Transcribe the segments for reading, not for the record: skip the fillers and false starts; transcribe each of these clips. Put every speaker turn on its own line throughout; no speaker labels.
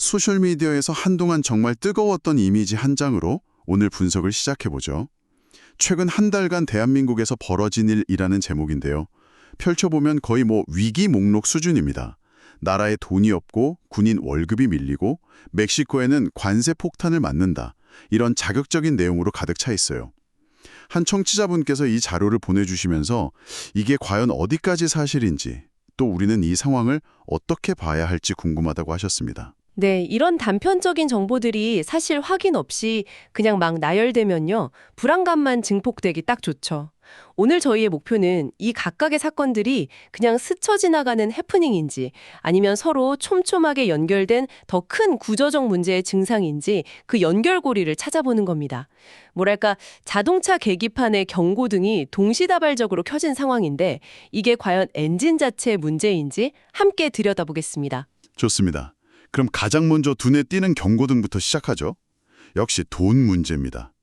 소셜미디어에서 한동안 정말 뜨거웠던 이미지 한 장으로 오늘 분석을 시작해보죠. 최근 한 달간 대한민국에서 벌어진 일이라는 제목인데요. 펼쳐보면 거의 위기 목록 수준입니다. 나라에 돈이 없고 군인 월급이 밀리고 멕시코에는 관세 폭탄을 맞는다. 이런 자극적인 내용으로 가득 차 있어요. 한 청취자분께서 이 자료를 보내주시면서 이게 과연 어디까지 사실인지 또 우리는 이 상황을 어떻게 봐야 할지 궁금하다고 하셨습니다.
네, 이런 단편적인 정보들이 사실 확인 없이 그냥 막 나열되면요, 불안감만 증폭되기 딱 좋죠. 오늘 저희의 목표는 이 각각의 사건들이 그냥 스쳐 지나가는 해프닝인지 아니면 서로 촘촘하게 연결된 더 큰 구조적 문제의 증상인지 그 연결고리를 찾아보는 겁니다. 뭐랄까, 자동차 계기판의 경고등이 동시다발적으로 켜진 상황인데 이게 과연 엔진 자체의 문제인지 함께 들여다보겠습니다.
좋습니다. 그럼 가장 먼저 눈에 띄는 경고등부터 시작하죠. 역시 돈 문제입니다.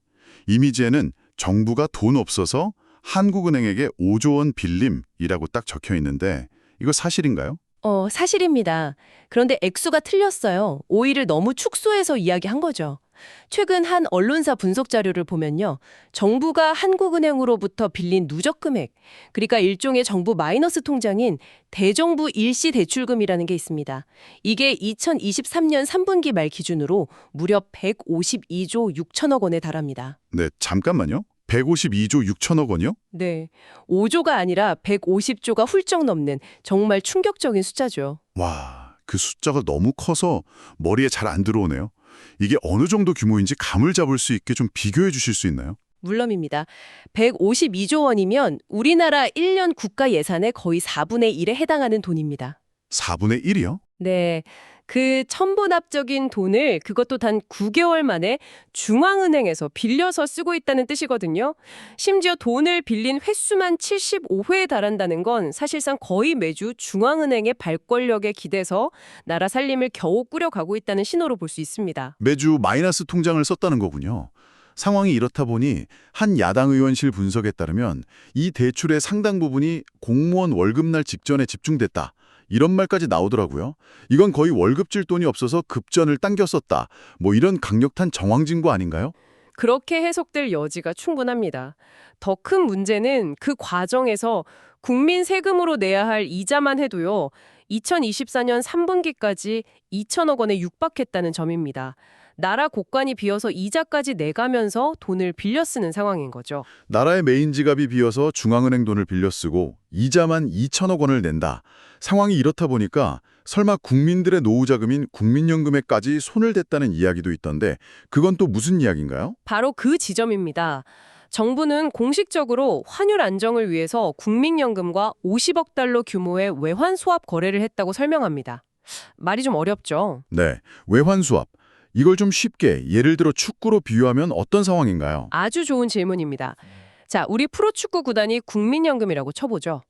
이미지에는 정부가 돈 없어서 한국은행에게 5조 원 빌림이라고 딱 적혀 있는데 이거 사실인가요?
사실입니다. 그런데 액수가 틀렸어요. 오이를 너무 축소해서 이야기한 거죠. 최근 한 언론사 분석 자료를 보면요, 정부가 한국은행으로부터 빌린 누적 금액, 그러니까 일종의 정부 마이너스 통장인 대정부 일시 대출금이라는 게 있습니다. 이게 2023년 3분기 말 기준으로 무려 152조 6천억 원에 달합니다.
네, 잠깐만요. 152조 6천억 원이요?
네, 5조가 아니라 150조가 훌쩍 넘는 정말 충격적인 숫자죠.
와, 그 숫자가 너무 커서 머리에 잘 안 들어오네요. 이게 어느 정도 규모인지 감을 잡을 수 있게 좀 비교해 주실 수 있나요?
물론입니다. 152조 원이면 우리나라 1년 국가 예산의 거의 4분의 1에 해당하는 돈입니다.
4분의 1이요?
네, 그 천문학적인 돈을 그것도 단 9개월 만에 중앙은행에서 빌려서 쓰고 있다는 뜻이거든요. 심지어 돈을 빌린 횟수만 75회에 달한다는 건 사실상 거의 매주 중앙은행의 발권력에 기대서 나라 살림을 겨우 꾸려가고 있다는 신호로 볼 수 있습니다.
매주 마이너스 통장을 썼다는 거군요. 상황이 이렇다 보니 한 야당 의원실 분석에 따르면 이 대출의 상당 부분이 공무원 월급날 직전에 집중됐다. 이런 말까지 나오더라고요. 이건 거의 월급질 돈이 없어서 급전을 당겨 썼다. 이런 강력한 정황 징후 아닌가요?
그렇게 해석될 여지가 충분합니다. 더 큰 문제는 그 과정에서 국민 세금으로 내야 할 이자만 해도요, 2024년 3분기까지 2천억 원에 육박했다는 점입니다. 나라 곳간이 비어서 이자까지 내가면서 돈을 빌려 쓰는 상황인 거죠.
나라의 메인 지갑이 비어서 중앙은행 돈을 빌려 쓰고 이자만 2천억 원을 낸다. 상황이 이렇다 보니까 설마 국민들의 노후 자금인 국민연금에까지 손을 댔다는 이야기도 있던데 그건 또 무슨 이야기인가요?
바로 그 지점입니다. 정부는 공식적으로 환율 안정을 위해서 국민연금과 50억 달러 규모의 외환 수합 거래를 했다고 설명합니다. 말이 좀 어렵죠?
네, 외환 수합. 이걸 좀 쉽게 예를 들어 축구로 비유하면 어떤 상황인가요?
아주 좋은 질문입니다. 자, 우리 프로축구 구단이 국민연금이라고 쳐보죠.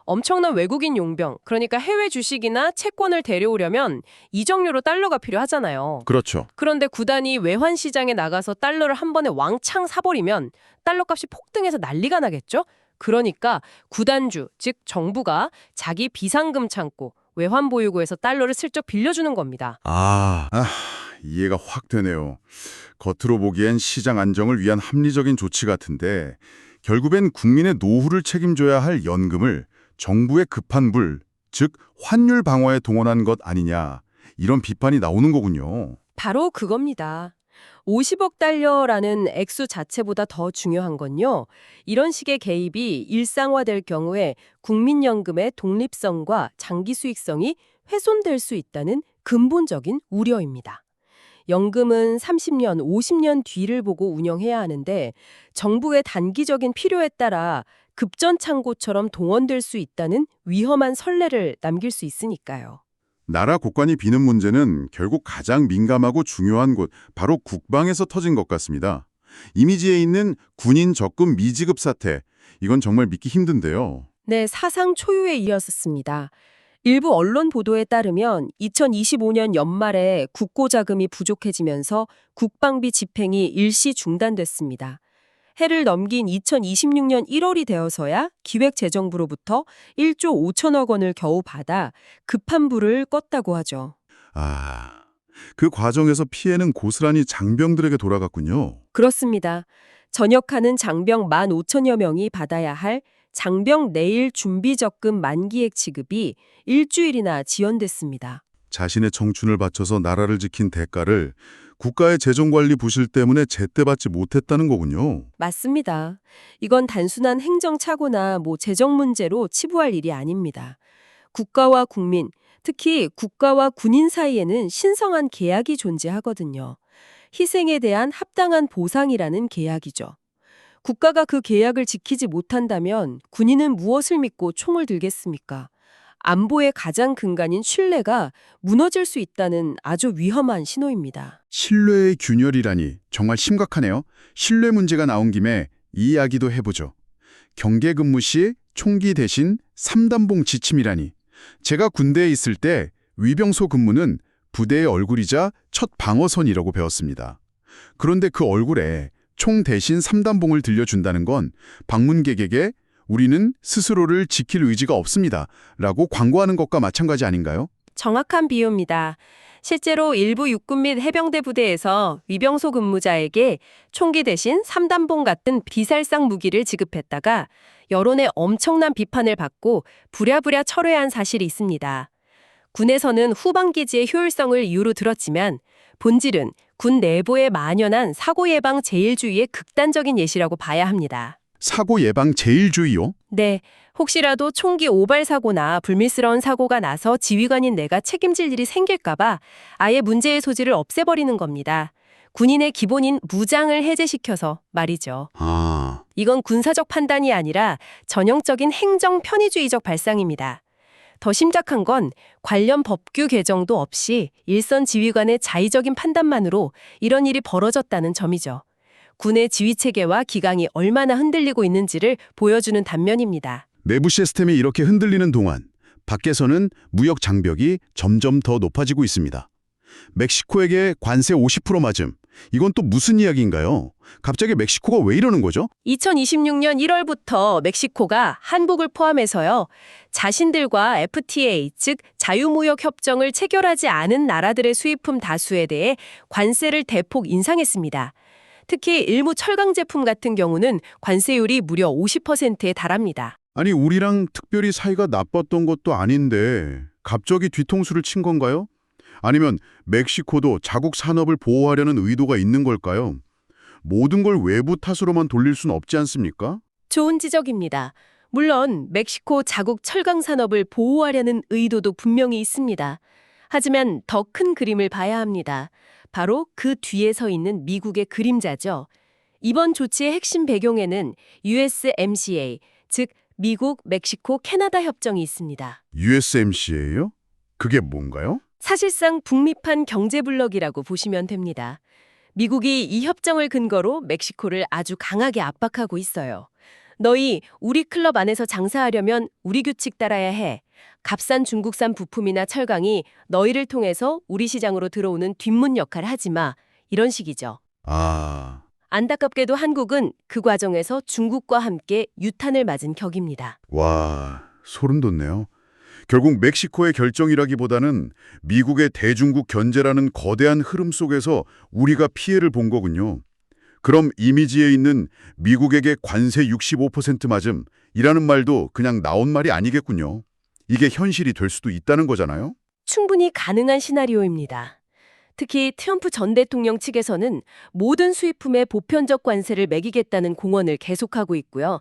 엄청난 외국인 용병, 그러니까 해외 주식이나 채권을 데려오려면 이적료로 달러가 필요하잖아요.
그렇죠.
그런데 구단이 외환 시장에 나가서 달러를 한 번에 왕창 사버리면 달러 값이 폭등해서 난리가 나겠죠? 그러니까 구단주, 즉 정부가 자기 비상금 창고, 외환 보유고에서 달러를 슬쩍 빌려주는 겁니다.
이해가 확 되네요. 겉으로 보기엔 시장 안정을 위한 합리적인 조치 같은데 결국엔 국민의 노후를 책임져야 할 연금을 정부의 급한 불, 즉 환율 방어에 동원한 것 아니냐 이런 비판이 나오는 거군요.
바로 그겁니다. 50억 달러라는 액수 자체보다 더 중요한 건요, 이런 식의 개입이 일상화될 경우에 국민연금의 독립성과 장기 수익성이 훼손될 수 있다는 근본적인 우려입니다. 연금은 30년, 50년 뒤를 보고 운영해야 하는데 정부의 단기적인 필요에 따라 급전창고처럼 동원될 수 있다는 위험한 선례를 남길 수 있으니까요.
나라 곳간이 비는 문제는 결국 가장 민감하고 중요한 곳, 바로 국방에서 터진 것 같습니다. 이미지에 있는 군인 적금 미지급 사태, 이건 정말 믿기 힘든데요.
네, 사상 초유에 이었습니다. 일부 언론 보도에 따르면 2025년 연말에 국고자금이 부족해지면서 국방비 집행이 일시 중단됐습니다. 해를 넘긴 2026년 1월이 되어서야 기획재정부로부터 1조 5천억 원을 겨우 받아 급한 불을 껐다고 하죠.
그 과정에서 피해는 고스란히 장병들에게 돌아갔군요.
그렇습니다. 전역하는 장병 15,000여 명이 받아야 할 장병 내일 준비적금 만기액 지급이 일주일이나 지연됐습니다.
자신의 청춘을 바쳐서 나라를 지킨 대가를 국가의 재정관리 부실 때문에 제때 받지 못했다는 거군요.
맞습니다. 이건 단순한 행정착오나 재정 문제로 치부할 일이 아닙니다. 국가와 국민, 특히 국가와 군인 사이에는 신성한 계약이 존재하거든요. 희생에 대한 합당한 보상이라는 계약이죠. 국가가 그 계약을 지키지 못한다면 군인은 무엇을 믿고 총을 들겠습니까? 안보의 가장 근간인 신뢰가 무너질 수 있다는 아주 위험한 신호입니다.
신뢰의 균열이라니 정말 심각하네요. 신뢰 문제가 나온 김에 이 이야기도 해보죠. 경계 근무 시 총기 대신 3단봉 지침이라니. 제가 군대에 있을 때 위병소 근무는 부대의 얼굴이자 첫 방어선이라고 배웠습니다. 그런데 그 얼굴에 총 대신 3단봉을 들려준다는 건 방문객에게 우리는 스스로를 지킬 의지가 없습니다 라고 광고하는 것과 마찬가지 아닌가요?
정확한 비유입니다. 실제로 일부 육군 및 해병대 부대에서 위병소 근무자에게 총기 대신 3단봉 같은 비살상 무기를 지급했다가 여론의 엄청난 비판을 받고 부랴부랴 철회한 사실이 있습니다. 군에서는 후방기지의 효율성을 이유로 들었지만 본질은 군 내부에 만연한 사고 예방 제일주의의 극단적인 예시라고 봐야 합니다.
사고 예방 제일주의요?
네, 혹시라도 총기 오발 사고나 불미스러운 사고가 나서 지휘관인 내가 책임질 일이 생길까봐 아예 문제의 소지를 없애버리는 겁니다. 군인의 기본인 무장을 해제시켜서 말이죠.
아,
이건 군사적 판단이 아니라 전형적인 행정 편의주의적 발상입니다. 더 심각한 건 관련 법규 개정도 없이 일선 지휘관의 자의적인 판단만으로 이런 일이 벌어졌다는 점이죠. 군의 지휘체계와 기강이 얼마나 흔들리고 있는지를 보여주는 단면입니다.
내부 시스템이 이렇게 흔들리는 동안 밖에서는 무역 장벽이 점점 더 높아지고 있습니다. 멕시코에게 관세 50% 맞음. 이건 또 무슨 이야기인가요? 갑자기 멕시코가 왜 이러는 거죠?
2026년 1월부터 멕시코가 한국을 포함해서요, 자신들과 FTA, 즉 자유무역 협정을 체결하지 않은 나라들의 수입품 다수에 대해 관세를 대폭 인상했습니다. 특히 일부 철강 제품 같은 경우는 관세율이 무려 50%에 달합니다.
아니, 우리랑 특별히 사이가 나빴던 것도 아닌데 갑자기 뒤통수를 친 건가요? 아니면 멕시코도 자국 산업을 보호하려는 의도가 있는 걸까요? 모든 걸 외부 탓으로만 돌릴 수는 없지 않습니까?
좋은 지적입니다. 물론 멕시코 자국 철강 산업을 보호하려는 의도도 분명히 있습니다. 하지만 더 큰 그림을 봐야 합니다. 바로 그 뒤에 서 있는 미국의 그림자죠. 이번 조치의 핵심 배경에는 USMCA, 즉 미국, 멕시코, 캐나다 협정이 있습니다.
USMCA요? 그게 뭔가요?
사실상 북미판 경제블럭이라고 보시면 됩니다. 미국이 이 협정을 근거로 멕시코를 아주 강하게 압박하고 있어요. 너희 우리 클럽 안에서 장사하려면 우리 규칙 따라야 해. 값싼 중국산 부품이나 철강이 너희를 통해서 우리 시장으로 들어오는 뒷문 역할을 하지 마. 이런 식이죠.
아,
안타깝게도 한국은 그 과정에서 중국과 함께 유탄을 맞은 격입니다.
와, 소름 돋네요. 결국 멕시코의 결정이라기보다는 미국의 대중국 견제라는 거대한 흐름 속에서 우리가 피해를 본 거군요. 그럼 이미지에 있는 미국에게 관세 65% 맞음이라는 말도 그냥 나온 말이 아니겠군요. 이게 현실이 될 수도 있다는 거잖아요.
충분히 가능한 시나리오입니다. 특히 트럼프 전 대통령 측에서는 모든 수입품에 보편적 관세를 매기겠다는 공언을 계속하고 있고요.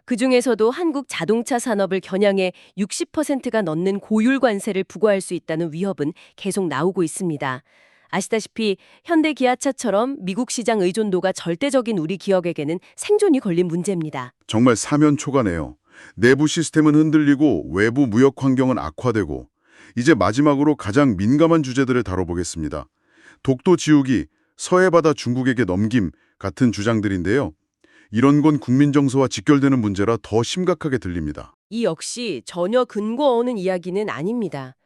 그중에서도 한국 자동차 산업을 겨냥해 60%가 넘는 고율 관세를 부과할 수 있다는 위협은 계속 나오고 있습니다. 아시다시피 현대 기아차처럼 미국 시장 의존도가 절대적인 우리 기업에게는 생존이 걸린 문제입니다.
정말 사면초가네요. 내부 시스템은 흔들리고 외부 무역 환경은 악화되고 이제 마지막으로 가장 민감한 주제들을 다뤄보겠습니다. 독도 지우기, 서해바다 중국에게 넘김 같은 주장들인데요. 이런 건 국민 정서와 직결되는 문제라 더 심각하게 들립니다.
이 역시 전혀 근거 없는 이야기는 아닙니다.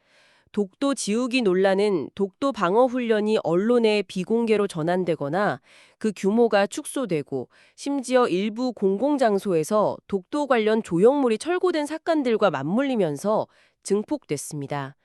독도 지우기 논란은 독도 방어 훈련이 언론에 비공개로 전환되거나 그 규모가 축소되고 심지어 일부 공공장소에서 독도 관련 조형물이 철거된 사건들과 맞물리면서 증폭됐습니다.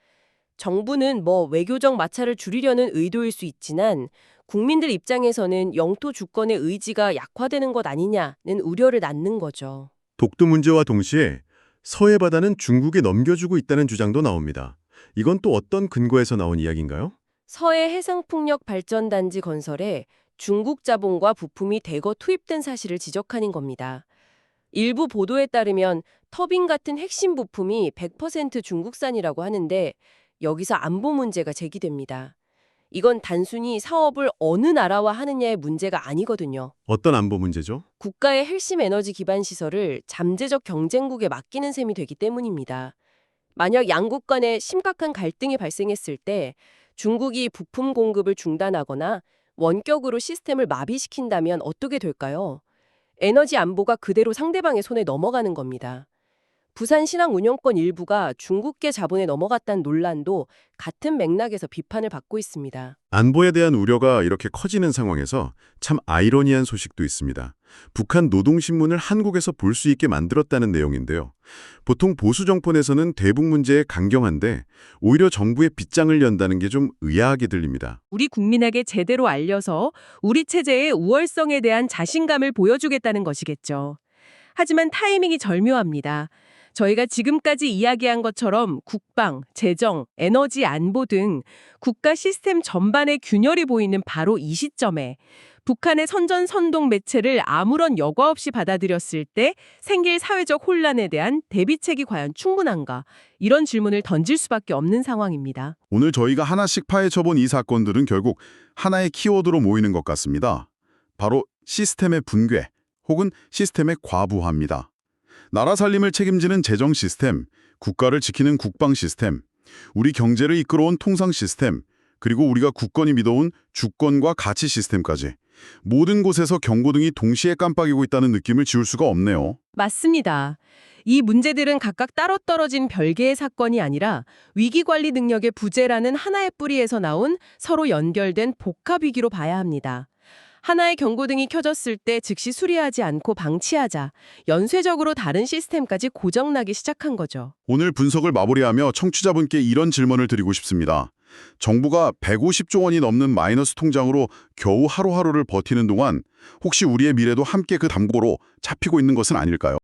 정부는 뭐 외교적 마찰을 줄이려는 의도일 수 있지만 국민들 입장에서는 영토 주권의 의지가 약화되는 것 아니냐는 우려를 낳는 거죠.
독도 문제와 동시에 서해 바다는 중국에 넘겨주고 있다는 주장도 나옵니다. 이건 또 어떤 근거에서 나온 이야기인가요?
서해 해상풍력 발전단지 건설에 중국 자본과 부품이 대거 투입된 사실을 지적하는 겁니다. 일부 보도에 따르면 터빈 같은 핵심 부품이 100% 중국산이라고 하는데 여기서 안보 문제가 제기됩니다. 이건 단순히 사업을 어느 나라와 하느냐의 문제가 아니거든요.
어떤 안보 문제죠?
국가의 핵심 에너지 기반 시설을 잠재적 경쟁국에 맡기는 셈이 되기 때문입니다. 만약 양국 간에 심각한 갈등이 발생했을 때 중국이 부품 공급을 중단하거나 원격으로 시스템을 마비시킨다면 어떻게 될까요? 에너지 안보가 그대로 상대방의 손에 넘어가는 겁니다. 부산신항운영권 일부가 중국계 자본에 넘어갔다는 논란도 같은 맥락에서 비판을 받고 있습니다.
안보에 대한 우려가 이렇게 커지는 상황에서 참 아이러니한 소식도 있습니다. 북한 노동신문을 한국에서 볼 수 있게 만들었다는 내용인데요. 보통 보수 정권에서는 대북 문제에 강경한데 오히려 정부의 빗장을 연다는 게 좀 의아하게 들립니다.
우리 국민에게 제대로 알려서 우리 체제의 우월성에 대한 자신감을 보여주겠다는 것이겠죠. 하지만 타이밍이 절묘합니다. 저희가 지금까지 이야기한 것처럼 국방, 재정, 에너지 안보 등 국가 시스템 전반의 균열이 보이는 바로 이 시점에 북한의 선전선동 매체를 아무런 여과 없이 받아들였을 때 생길 사회적 혼란에 대한 대비책이 과연 충분한가? 이런 질문을 던질 수밖에 없는 상황입니다.
오늘 저희가 하나씩 파헤쳐본 이 사건들은 결국 하나의 키워드로 모이는 것 같습니다. 바로 시스템의 붕괴 혹은 시스템의 과부하입니다. 나라 살림을 책임지는 재정 시스템, 국가를 지키는 국방 시스템, 우리 경제를 이끌어온 통상 시스템, 그리고 우리가 굳건히 믿어온 주권과 가치 시스템까지 모든 곳에서 경고등이 동시에 깜빡이고 있다는 느낌을 지울 수가 없네요.
맞습니다. 이 문제들은 각각 따로 떨어진 별개의 사건이 아니라 위기관리 능력의 부재라는 하나의 뿌리에서 나온 서로 연결된 복합 위기로 봐야 합니다. 하나의 경고등이 켜졌을 때 즉시 수리하지 않고 방치하자 연쇄적으로 다른 시스템까지 고장나기 시작한 거죠.
오늘 분석을 마무리하며 청취자분께 이런 질문을 드리고 싶습니다. 정부가 150조 원이 넘는 마이너스 통장으로 겨우 하루하루를 버티는 동안 혹시 우리의 미래도 함께 그 담보로 잡히고 있는 것은 아닐까요?